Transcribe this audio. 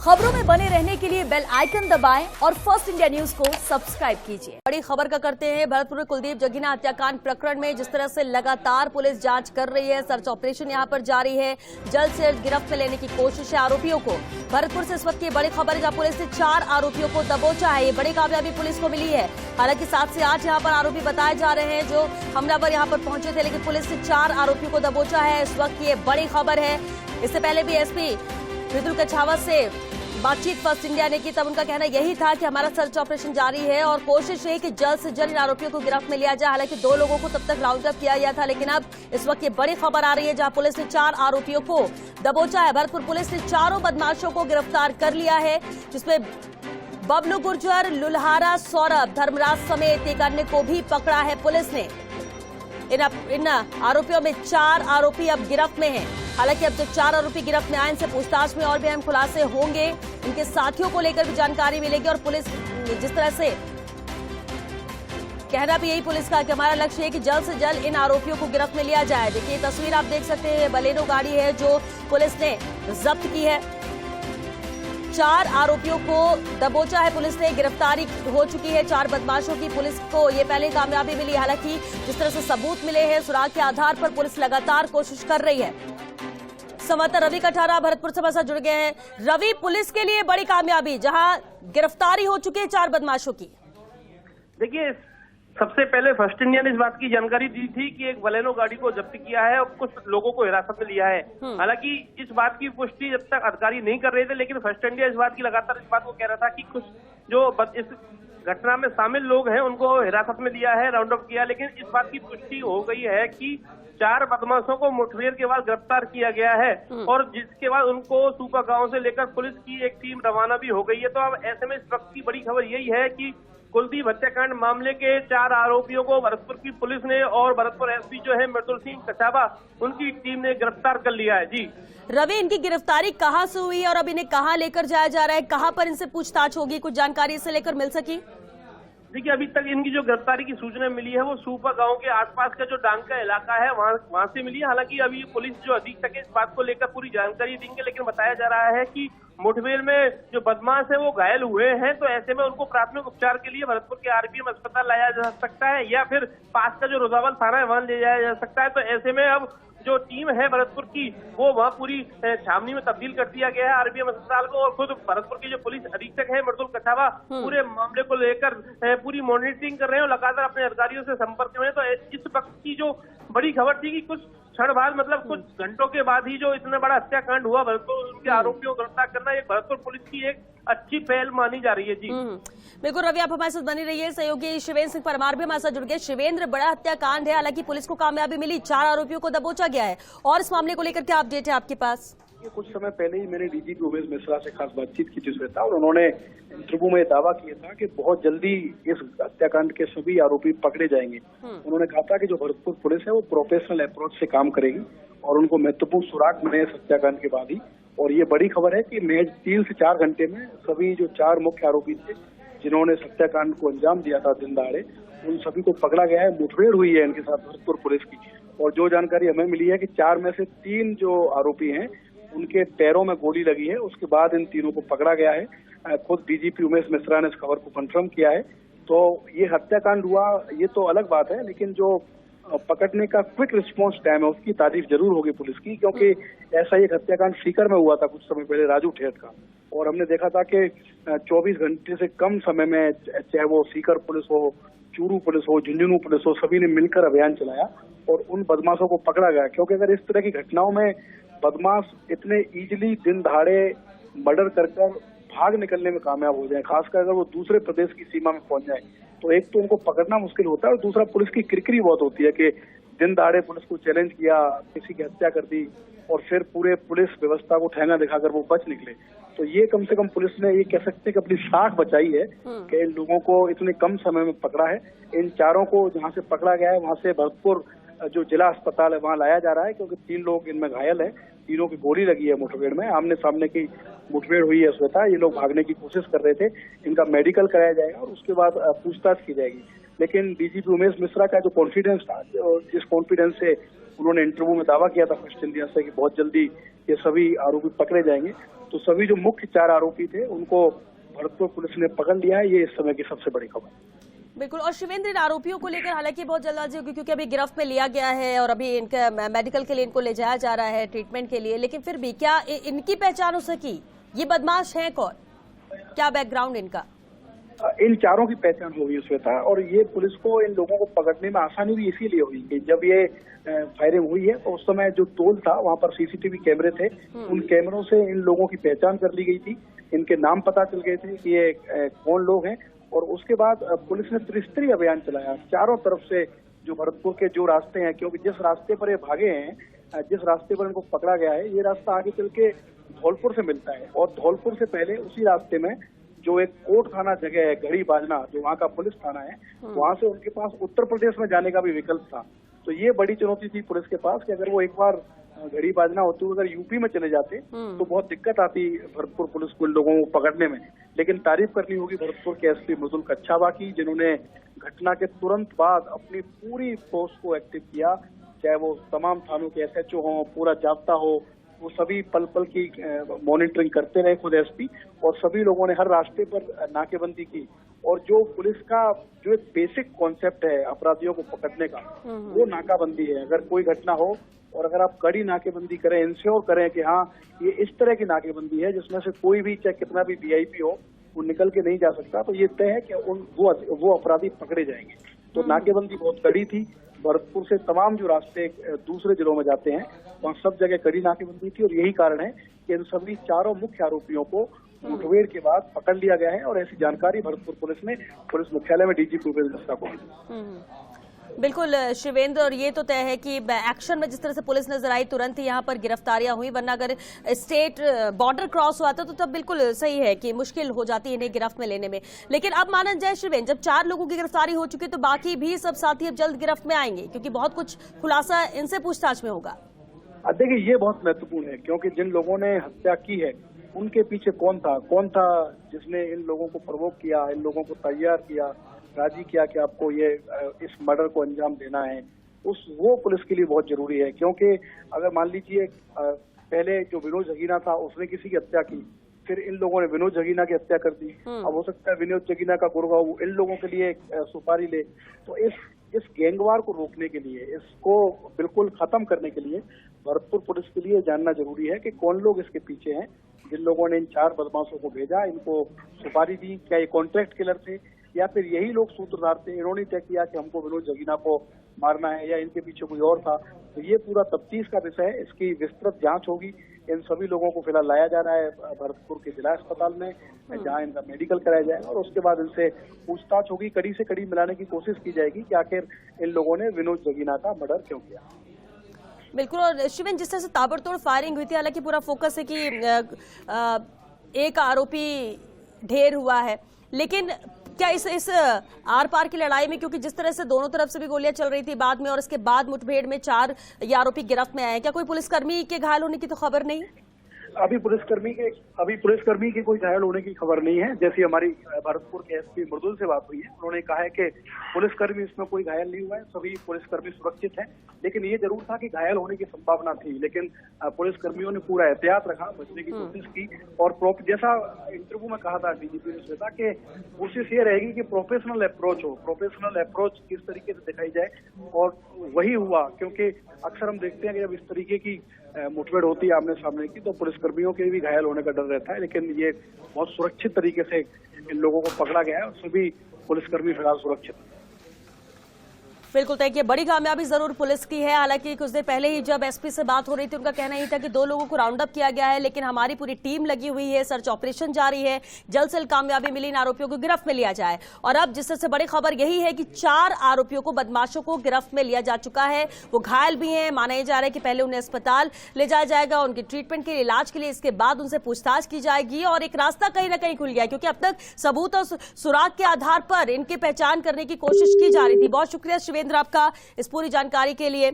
खबरों में बने रहने के लिए बेल आइकन दबाएं और फर्स्ट इंडिया न्यूज को सब्सक्राइब कीजिए। बड़ी खबर का करते हैं भरतपुर में कुलदीप जगीना हत्याकांड प्रकरण में जिस तरह से लगातार पुलिस जांच कर रही है, सर्च ऑपरेशन यहां पर जारी है। जल्द से जल्द गिरफ्त में लेने की कोशिश है आरोपियों को। भरतपुर से इस वक्त की बड़ी खबर है जहां पुलिस ने 4 आरोपियों को दबोचा है। ये बड़ी कामयाबी पुलिस को मिली है। हालांकि 7 से 8 यहां पर आरोपी बताए जा रहे हैं जो हमलावर यहां पर पहुंचे थे, लेकिन पुलिस ने 4 आरोपियों को दबोचा है। इस वक्त ये बड़ी खबर है। इससे पहले भी एसपी मृदुल कछावा से बातचीत फर्स्ट इंडिया ने की, तब उनका कहना यही था कि हमारा सर्च ऑपरेशन जारी है और कोशिश है कि जल्द से जल्द इन आरोपियों को गिरफ्त में लिया जाए। हालांकि 2 लोगों को तब तक राउंड अप किया गया था, लेकिन अब इस वक्त ये बड़ी खबर आ रही है जहां पुलिस ने 4 आरोपियों को दबोचा है। भरतपुर पुलिस ने 4 बदमाशों को गिरफ्तार कर लिया है, जिसमें बबलू गुर्जर, लुल्हारा सौरभ, धर्मराज समेत एक अन्य को भी पकड़ा है पुलिस ने। इन आरोपियों में 4 आरोपी अब गिरफ्त में हैं। हालांकि अब जब 4 आरोपी गिरफ्त में आए, इनसे पूछताछ में और भी अहम खुलासे होंगे। इनके साथियों को लेकर भी जानकारी मिलेगी और पुलिस जिस तरह से कहना भी यही पुलिस का कि हमारा लक्ष्य है कि जल्द से जल्द इन आरोपियों को गिरफ्त में लिया जाए। देखिए तस्वीर आप देख सकते हैं, बलेनो गाड़ी है जो पुलिस ने जब्त की है। 4 आरोपियों को दबोचा है पुलिस ने, गिरफ्तारी हो चुकी है 4 बदमाशों की। पुलिस को ये पहले कामयाबी मिली। हालांकि जिस तरह से सबूत मिले हैं, सुराग के आधार पर पुलिस लगातार कोशिश कर रही है। संवाददाता रवि कठारा भरतपुर से हमारे साथ जुड़ गए हैं। रवि, पुलिस के लिए बड़ी कामयाबी, जहां गिरफ्तारी हो चुकी है 4 बदमाशों की। देखिए, सबसे पहले फर्स्ट इंडिया ने इस बात की जानकारी दी थी कि एक बलेनो गाड़ी को जब्त किया है और कुछ लोगों को हिरासत में लिया है। हालांकि इस बात की पुष्टि जब तक अधिकारी नहीं कर रहे थे, लेकिन फर्स्ट इंडिया इस बात की लगातार इस बात को कह रहा था कि कुछ जो इस घटना में शामिल लोग हैं उनको हिरासत में लिया है, राउंड अप किया। लेकिन इस बात की पुष्टि हो गई है कि 4 बदमाशों को मुठभेड़ के बाद गिरफ्तार किया गया है और जिसके बाद उनको सूपा गांव से लेकर पुलिस की एक टीम रवाना भी हो गई है। तो अब ऐसे में इस वक्त की बड़ी खबर यही है कि कुलदीप हत्याकांड मामले के 4 आरोपियों को भरतपुर की पुलिस ने और भरतपुर एसपी जो है मृदुल सिंह कछावा, उनकी टीम ने गिरफ्तार कर लिया है। जी रवि, इनकी गिरफ्तारी कहां से हुई है और अब इन्हें कहां लेकर जाया जा रहा है, कहां पर इनसे पूछताछ होगी, कुछ जानकारी इससे लेकर मिल सकी? देखिए, अभी तक इनकी जो गिरफ्तारी की सूचना मिली है वो सूपा गांव के आसपास का जो डांग का इलाका है वहां से मिली है। हालांकि अभी पुलिस जो अधीक्षक है इस बात को लेकर पूरी जानकारी देंगे, लेकिन बताया जा रहा है कि मुठभेड़ में जो बदमाश है वो घायल हुए हैं, तो ऐसे में उनको प्राथमिक उपचार के लिए भरतपुर के आरपीएम अस्पताल लाया जा सकता है या फिर पास का जो रोजावल थाना है वहां ले जाया जा सकता है। तो ऐसे में अब जो टीम है भरतपुर की वो वहां पूरी छावनी में तब्दील कर दिया गया है आरपीएम अस्पताल को। और खुद भरतपुर के जो पुलिस अधीक्षक है मृदुल कछावा पूरे मामले को लेकर पूरी मॉनिटरिंग कर रहे हैं और लगातार अपने अधिकारियों से संपर्क में हैं। तो इस वक्त की जो बड़ी खबर थी कि कुछ क्षण बाद, मतलब कुछ घंटों के बाद ही जो इतना बड़ा हत्याकांड हुआ भरतपुर, उनके आरोपियों को गिरफ्तार करना एक भरतपुर पुलिस की एक अच्छी पहल मानी जा रही है। जी बिल्कुल रवि, आप हमारे साथ बनी रहिए। सहयोगी शिवेंद्र सिंह परमार भी हमारे साथ जुड़ गए। शिवेंद्र, बड़ा हत्याकांड है, हालांकि पुलिस को कामयाबी मिली, 4 आरोपियों को दबोचा गया है और इस मामले को लेकर क्या अपडेट है आपके पास? कुछ समय पहले ही मैंने डीजीपी उमेश मिश्रा से खास बातचीत की थी श्वेता, और उन्होंने इंटरव्यू में दावा किया था कि बहुत जल्दी इस हत्याकांड के सभी आरोपी पकड़े जाएंगे। उन्होंने कहा था कि जो भरतपुर पुलिस है वो प्रोफेशनल अप्रोच से काम करेगी और उनको महत्वपूर्ण सुराग मिले इस हत्याकांड के बाद ही। और ये बड़ी खबर है कि महज 3 से 4 घंटे में सभी जो 4 मुख्य आरोपी थे जिन्होंने हत्याकांड को अंजाम दिया था दिन दहाड़े, उन सभी को पकड़ा गया है। मुठभेड़ हुई है इनके साथ भरतपुर पुलिस की, और जो जानकारी हमें मिली है कि 4 में से 3 जो आरोपी हैं उनके पैरों में गोली लगी है। उसके बाद इन तीनों को पकड़ा गया है। खुद डीजीपी उमेश मिश्रा ने इस खबर को कंफर्म किया है। तो ये हत्याकांड हुआ ये तो अलग बात है, लेकिन जो पकड़ने का क्विक रिस्पांस टाइम है उसकी तारीफ जरूर होगी पुलिस की, क्योंकि ऐसा ही एक हत्याकांड सीकर में हुआ था कुछ समय पहले राजू ठेठ का, और हमने देखा था कि 24 घंटे से कम समय में, चाहे वो सीकर पुलिस हो, चूरू पुलिस हो, झुंझुनू पुलिस हो, सभी ने मिलकर अभियान चलाया और उन बदमाशों को पकड़ा गया। क्योंकि अगर इस तरह की घटनाओं में बदमाश इतने इजीली दिन दहाड़े मर्डर कर भाग निकलने में कामयाब हो जाए, खासकर अगर वो दूसरे प्रदेश की सीमा में पहुंच जाए, तो एक तो उनको पकड़ना मुश्किल होता है और दूसरा पुलिस की किरकिरी बहुत होती है कि दिन दहाड़े पुलिस को चैलेंज किया, किसी की हत्या कर दी और फिर पूरे पुलिस व्यवस्था को ठेंगा दिखाकर वो बच निकले। तो ये कम से कम पुलिस ने ये कह सकते हैं कि अपनी साख बचाई है कि इन लोगों को इतने कम समय में पकड़ा है। इन 4 को जहाँ से पकड़ा गया है वहाँ से भरतपुर जो जिला अस्पताल है वहाँ लाया जा रहा है, क्योंकि 3 लोग इनमें घायल है, तीनों की गोली लगी है मुठभेड़ में, आमने सामने की मुठभेड़ हुई है श्वेता। ये लोग भागने की कोशिश कर रहे थे, इनका मेडिकल कराया जाएगा और उसके बाद पूछताछ की जाएगी। लेकिन डीजीपी उमेश मिश्रा का जो कॉन्फिडेंस था, जिस कॉन्फिडेंस से उन्होंने इंटरव्यू में दावा किया था फर्स्ट इंडिया से कि बहुत जल्दी ये सभी आरोपी पकड़े जाएंगे। तो सभी जो मुख्य 4 आरोपी थे उनको भरतपुर पुलिस ने पकड़ लिया है। ये इस समय की सबसे बड़ी खबर। बिल्कुल। और शिवेंद्र, इन आरोपियों को लेकर हालांकि बहुत जल्दबाजी होगी क्योंकि अभी गिरफ्त में लिया गया है और अभी इनका मेडिकल के लिए इनको ले जाया जा रहा है ट्रीटमेंट के लिए, लेकिन फिर भी क्या इनकी पहचान हो सकी? ये बदमाश है कौन, क्या बैकग्राउंड इनका? इन 4 की पहचान हो गई श्वेता, और ये पुलिस को इन लोगों को पकड़ने में आसानी भी इसीलिए हुई कि जब ये फायरिंग हुई है तो उस समय जो टोल था वहां पर सीसीटीवी कैमरे थे, उन कैमरों से इन लोगों की पहचान कर ली गई थी, इनके नाम पता चल गए थे कि ये कौन लोग हैं। और उसके बाद पुलिस ने त्रिस्तरीय अभियान चलाया चारों तरफ से, जो भरतपुर के जो रास्ते हैं, क्योंकि जिस रास्ते पर ये भागे हैं, जिस रास्ते पर इनको पकड़ा गया है, ये रास्ता आगे चल के धौलपुर से मिलता है और धौलपुर से पहले उसी रास्ते में जो एक कोट थाना जगह है, घड़ी बाजना, जो वहाँ का पुलिस थाना है, वहाँ से उनके पास उत्तर प्रदेश में जाने का भी विकल्प था। तो ये बड़ी चुनौती थी पुलिस के पास कि अगर वो एक बार घड़ी बाजना होते हुए अगर यूपी में चले जाते तो बहुत दिक्कत आती भरतपुर पुलिस को इन लोगों को पकड़ने में। लेकिन तारीफ करनी होगी भरतपुर के एसपी मृदुल कच्छावा की, जिन्होंने घटना के तुरंत बाद अपनी पूरी फोर्स को एक्टिव किया, चाहे वो तमाम थानों के SHO हो, पूरा जाब्ता हो, वो सभी पल पल की मॉनिटरिंग करते रहे खुद एसपी, और सभी लोगों ने हर रास्ते पर नाकेबंदी की। और जो पुलिस का जो एक बेसिक कॉन्सेप्ट है अपराधियों को पकड़ने का, वो नाकाबंदी है। अगर कोई घटना हो और अगर आप कड़ी नाकेबंदी करें, इंश्योर करें कि हाँ ये इस तरह की नाकेबंदी है जिसमें से कोई भी चाहे कितना भी VIP हो वो निकल के नहीं जा सकता, तो ये तय है कि वो अपराधी पकड़े जाएंगे। तो नाकेबंदी बहुत कड़ी थी। भरतपुर से तमाम जो रास्ते दूसरे जिलों में जाते हैं वहाँ सब जगह कड़ी नाकेबंदी थी, और यही कारण है कि इन सभी 4 मुख्य आरोपियों को मुठभेड़ के बाद पकड़ लिया गया है। और ऐसी जानकारी भरतपुर पुलिस ने पुलिस मुख्यालय में DG भूपेश मिश्रा को। बिल्कुल शिवेंद्र, और ये तो तय है कि एक्शन में जिस तरह से पुलिस नजर आई तुरंत ही यहाँ पर गिरफ्तारियां हुई, वरना अगर स्टेट बॉर्डर क्रॉस हुआ था तो तब बिल्कुल सही है कि मुश्किल हो जाती इन्हें गिरफ्त में लेने में। लेकिन अब माना जाए शिवेंद्र, जब 4 लोगों की गिरफ्तारी हो चुकी है तो बाकी भी सब साथी अब जल्द गिरफ्त में आएंगे, क्योंकि बहुत कुछ खुलासा इनसे पूछताछ में होगा। देखिए, ये बहुत महत्वपूर्ण है क्योंकि जिन लोगों ने हत्या की है उनके पीछे कौन था जिसने इन लोगों को प्रवोक किया, इन लोगों को तैयार किया, राजी किया कि आपको ये इस मर्डर को अंजाम देना है, वो पुलिस के लिए बहुत जरूरी है। क्योंकि अगर मान लीजिए पहले जो विनोद जगीना था उसने किसी की हत्या की, फिर इन लोगों ने विनोद जगीना की हत्या कर दी, अब हो सकता है विनोद जगीना का गुरगांव इन लोगों के लिए सुपारी ले। तो इस गैंगवार को रोकने के लिए, इसको बिल्कुल खत्म करने के लिए भरतपुर पुलिस के लिए जानना जरूरी है कि कौन लोग इसके पीछे हैं, जिन लोगों ने इन 4 बदमाशों को भेजा, इनको सुपारी दी, क्या ये कॉन्ट्रैक्ट किलर थे या फिर यही लोग सूत्रधार थे, इन्होंने तय किया कि हमको विनोद जगीना को मारना है, या इनके पीछे कोई और था। तो ये पूरा तफ्तीश का विषय है, इसकी विस्तृत जांच होगी। इन सभी लोगों को फिलहाल लाया जा रहा है भरतपुर के जिला अस्पताल में, जहां इनका मेडिकल कराया जाएगा, और उसके बाद इनसे पूछताछ होगी, कड़ी से कड़ी मिलाने की कोशिश की जाएगी कि आखिर इन लोगों ने विनोद जगीना का मर्डर क्यों किया। बिल्कुल। और शिवेंद्र, जिस तरह से ताबड़तोड़ फायरिंग हुई थी, हालांकि पूरा फोकस है कि एक आरोपी ढेर हुआ है, लेकिन क्या इस आर पार की लड़ाई में, क्योंकि जिस तरह से दोनों तरफ से भी गोलियां चल रही थी बाद में, और इसके बाद मुठभेड़ में 4 ये आरोपी गिरफ्त में आए, क्या कोई पुलिसकर्मी के घायल होने की तो खबर नहीं? अभी पुलिसकर्मी के कोई घायल होने की खबर नहीं है। जैसी हमारी भरतपुर के एसपी मृदुल से बात हुई है, उन्होंने कहा है कि पुलिसकर्मी इसमें कोई घायल नहीं हुआ है, सभी पुलिसकर्मी सुरक्षित हैं। लेकिन ये जरूर था कि घायल होने की संभावना थी, लेकिन पुलिसकर्मियों ने पूरा एहतियात रखा, बचने की कोशिश की। और जैसा इंटरव्यू में कहा था DGP ने श्वेता कि कोशिश ये रहेगी कि प्रोफेशनल अप्रोच हो, प्रोफेशनल अप्रोच किस तरीके से दिखाई जाए, और वही हुआ। क्योंकि अक्सर हम देखते हैं कि जब इस तरीके की मुठभेड़ होती है आमने सामने की, तो पुलिसकर्मियों के भी घायल होने का डर रहता है। लेकिन ये बहुत सुरक्षित तरीके से इन लोगों को पकड़ा गया है और सभी पुलिसकर्मी फिलहाल सुरक्षित हैं। बिल्कुल तय कि बड़ी कामयाबी जरूर पुलिस की है। हालांकि कुछ देर पहले ही जब एसपी से बात हो रही थी, उनका कहना ही था कि 2 लोगों को राउंड अप किया गया है, लेकिन हमारी पूरी टीम लगी हुई है, सर्च ऑपरेशन जारी है, जल्द से जल्द कामयाबी मिली, इन आरोपियों को गिरफ्त में लिया जाए। और अब जिस तरह से बड़ी खबर यही है कि 4 आरोपियों को, बदमाशों को गिरफ्त में लिया जा चुका है। वो घायल भी हैं, माना जा रहा है कि पहले उन्हें अस्पताल ले जाया जाएगा उनके ट्रीटमेंट के लिए, इलाज के लिए, इसके बाद उनसे पूछताछ की जाएगी। और एक रास्ता कहीं ना कहीं खुल गया, क्योंकि अब तक सबूत और सुराग के आधार पर इनकी पहचान करने की कोशिश की जा रही थी। बहुत शुक्रिया शिवेंद्र आपका इस पूरी जानकारी के लिए।